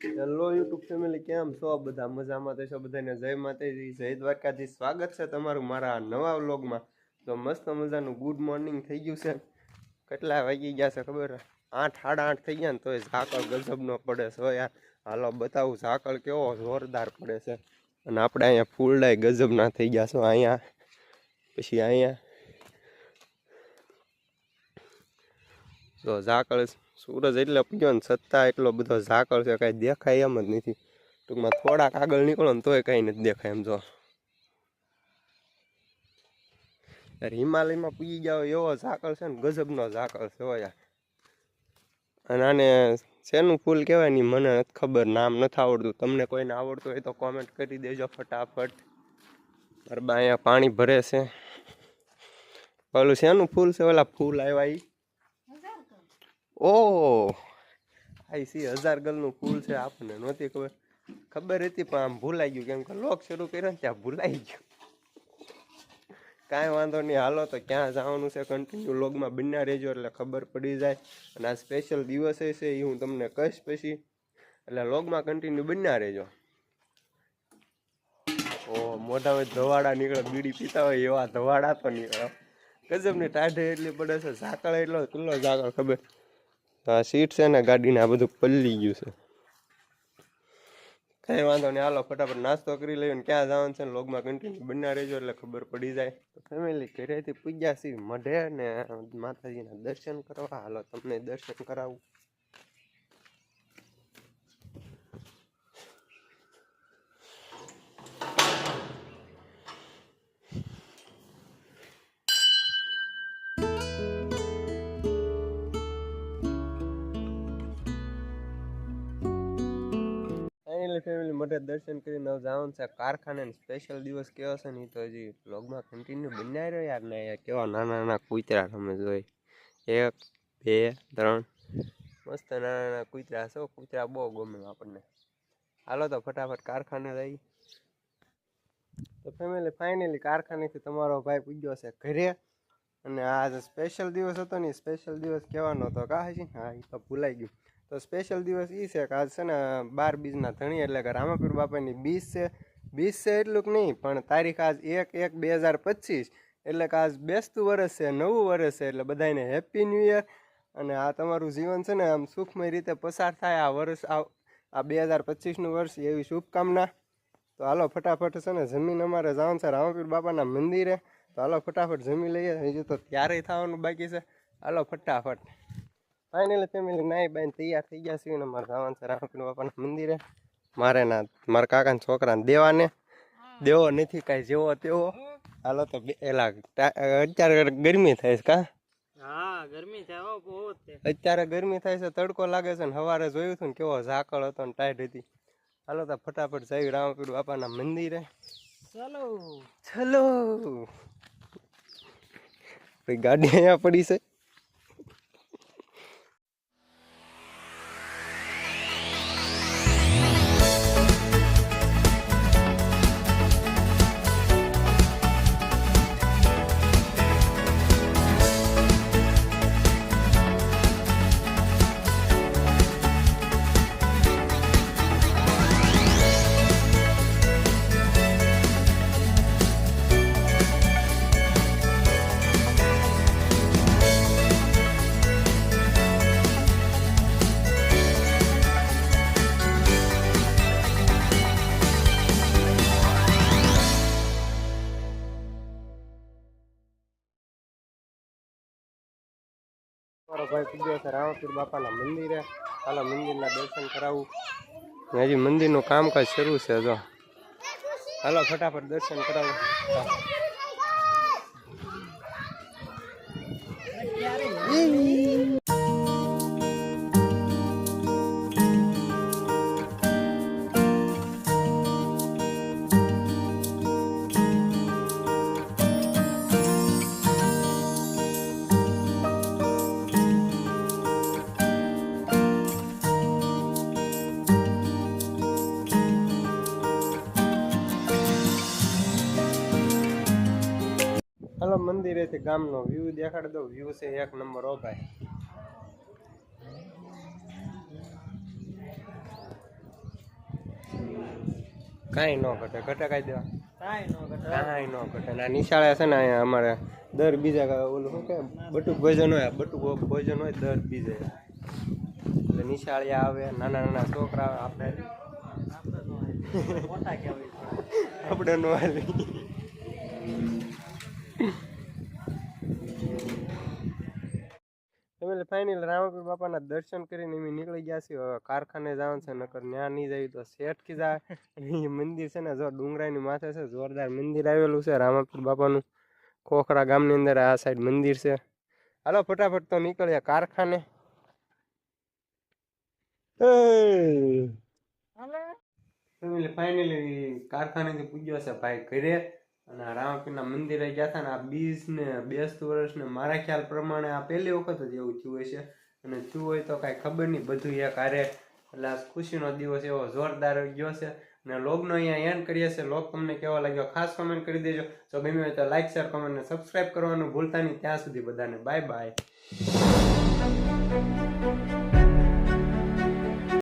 Hello YouTube family, કેમ છો બધા? મજામાં તો છો બધાને? જય માતાજી, જય દ્વારકાથી. સ્વાગત છે તમારું મારા નવા વ્લોગમાં. તો મસ્ત મજાનું ગુડ મોર્નિંગ થઈ ગયું છે. કેટલા વાગી ગયા છે ખબર? 8 સાડા 8 થઈ ગયા ને તોય ઝાકળ ગજબનો પડે છે યાર. હાલો બતાવું ઝાકળ કેવો જોરદાર પડે છે. અને આપણે અહીંયા ફૂલડાય ગજબના થઈ ગયા છો અહીંયા. પછી અહીંયા તો ઝાકળ સૂરજ એટલે પીગયો ને છતાં એટલો બધો ઝાકળ છે, કાંઈ દેખાય એમ જ નથી. ટૂંકમાં થોડાક આગળ નીકળો ને તોય કાંઈ નથી દેખાય એમ. જો યાર હિમાલયમાં પૂગી જાવ એવો ઝાકળ છે ને, ગજબનો ઝાકળ છે યાર. અને આને શેનું ફૂલ કહેવાય ને મને નથી ખબર, નામ નથી આવડતું. તમને કોઈને આવડતું હોય તો કોમેન્ટ કરી દેજો ફટાફટ. બરાબર અહીંયા પાણી ભરે છે. ઓલું શેનું ફૂલ છે? ઓલા ફૂલ આવ્યા ઈ ઓહ આઈ સી 1000 ગલનું ફૂલ છે. આપણને નહોતી ખબર હતી પણ આમ ભૂલાઈ ગયું, કેમ કે લોક શરૂ કર્યો ને ત્યાં ભૂલાઈ ગયું. કાંઈ વાંધો નહીં, હાલો તો ક્યાં જવાનું છે કન્ટિન્યુ લોગમાં બન્યા રહેજો એટલે ખબર પડી જાય. અને આ સ્પેશિયલ દિવસ છે એ હું તમને કહીશ પછી, એટલે લોગમાં કન્ટિન્યુ બન્યા રહેજો. ઓ મોઢા હોય ધવાડા નીકળે, બીડી પીતા હોય એવા ધવાડા તો નીકળે. ગજબની ટાઢે એટલી પડે છે, ઝાકળ એટલો કેટલો ઝાકળ ખબર. આ સીટ છે ને ગાડીને આ બધું પલળી ગયું છે. કાંઈ વાંધો નહીં, હાલો ફટાફટ નાસ્તો કરી લઈએ ને ક્યાં જવાનું છે ને લોગમાં કન્ટિન્યુ બન્યા રહેજો એટલે ખબર પડી જાય. તો ફેમિલી ઘરેથી પૂજ્યા છીએ મઢે ને માતાજીના દર્શન કરવા. હાલો તમને દર્શન કરાવું. ફેમિલી મઢે દર્શન કરીને જવાનું છે કારખાને. સ્પેશિયલ દિવસ કેવો છે ને તો હજી વ્લોગમાં કન્ટિન્યુ બનાવી રહ્યો યાર. ને કેવા નાના નાના કૂતરા તમે જોઈ, 1 2 3 મસ્ત નાના નાના કૂતરા છે. કૂતરા બહુ ગમે આપણને. હાલો તો ફટાફટ કારખાને જઈ. તો ફેમિલી ફાઇનલી કારખાનેથી તમારો ભાઈ પૂજ્યો છે ઘરે. અને આ સ્પેશિયલ દિવસ હતો ને, સ્પેશિયલ દિવસ કહેવાનો હતો કાં છે? હા એ તો ભૂલાઈ ગયું. તો સ્પેશિયલ દિવસ એ છે કે આજ છે ને 12 બીજના ધણી એટલે કે રામાપીર બાપાની બીજ છે. બીજ છે એટલું કે નહીં, પણ તારીખ આજ 1/1/2025 એટલે કે આજ બેસતું વર્ષ છે, નવું વર્ષ છે. એટલે બધાને હેપી ન્યૂ યર. અને આ તમારું જીવન છે ને આમ સુખમય રીતે પસાર થાય આ વર્ષ, આ 2025નું વર્ષ, એવી શુભકામના. તો હાલો ફટાફટ છે ને જમીન અમારે જવાનું છે રામાપીર બાપાના મંદિરે. તો હાલો ફટાફટ જમી લઈએ, હજુ તો ત્યારે થવાનું બાકી છે. હાલો ફટાફટ. ફાઇનલી ફેમિલી નાઈ બાઈને તૈયાર થઈ ગયા છીએ ને મારે જવાનું છે રામાપીર બાપાના મંદિરે. મારા કાકાના છોકરાને દેવો નથી કાંઈ જેવો તેવો. હાલો તો અત્યારે ગરમી થાય છે કાં? હા ગરમી થાય બહુ. અત્યારે ગરમી થાય છે, તડકો લાગે છે ને સવારે જોયું હતું ને કેવો ઝાકળ હતો ને ટાઈટ હતી. હાલો તો ફટાફટ જઈ રામાપીર બાપાના મંદિરે. ચલો ગાડી અહીંયા પડી છે. મારો ભાઈ પૂજ્યો છે રામાપીર બાપાના મંદિરે. હાલો મંદિરના દર્શન કરાવું. હજી મંદિરનું કામકાજ શરૂ છે. જો હાલો ફટાફટ દર્શન કરાવું. હાલો મંદિરેથી ગામનો વ્યૂ દેખાડી દઉં. વ્યૂ છે 1 નંબર. ઓ ભાઈ કાંઈ ન ઘટે ઘટે કાંઈ દેવા કાંઈ નો ઘટે કાંઈ ન ઘટે ના નિશાળે છે ને અહીંયા અમારે દર બીજા ઓલું શું કે બટુક ભોજન હોય બટુક ભોજન હોય દર બીજે એટલે નિશાળિયા આવે નાના નાના છોકરા આપણે આપણે નો હાલે. મોટા કહેવાય આપણે નો હાલી એટલે ફાઇનલ રામાપીર બાપાના દર્શન કરીને અમે નીકળી ગયા છીએ હવે કારખાને જવાનું છે નકર ત્યાં નહીં જાય તો શેઠ કી જાય એ મંદિર છે ને જો ડુંગરાની માથે છે જોરદાર મંદિર આવેલું છે રામાપીર બાપાનું ખોખરા ગામની અંદર આ સાઈડ મંદિર છે હાલો ફટાફટ તો નીકળ્યા કારખાને ફાઇનલી કારખાનેથી પૂજ્યો છે ભાઈ ઘરે અને રામાપીરના મંદિરે ગયા હતા ને આ બીજ ને બેસતું વર્ષ ને મારા ખ્યાલ પ્રમાણે આ પહેલી વખત જ એવું થયું હશે અને થયું હોય તો કાંઈ ખબર નહીં બધું એક હારે એટલે આ ખુશીનો દિવસ એવો જોરદાર ગયો છે અને લોગનો અહીંયા એન્ડ કરીએ છીએ લોગ તમને કેવો લાગ્યો ખાસ કમેન્ટ કરી દેજો જો ગમ્યું હોય તો લાઈક શેર કમેન્ટ ને સબસ્ક્રાઈબ કરવાનું ભૂલતા નહીં ત્યાં સુધી બધાને બાય બાય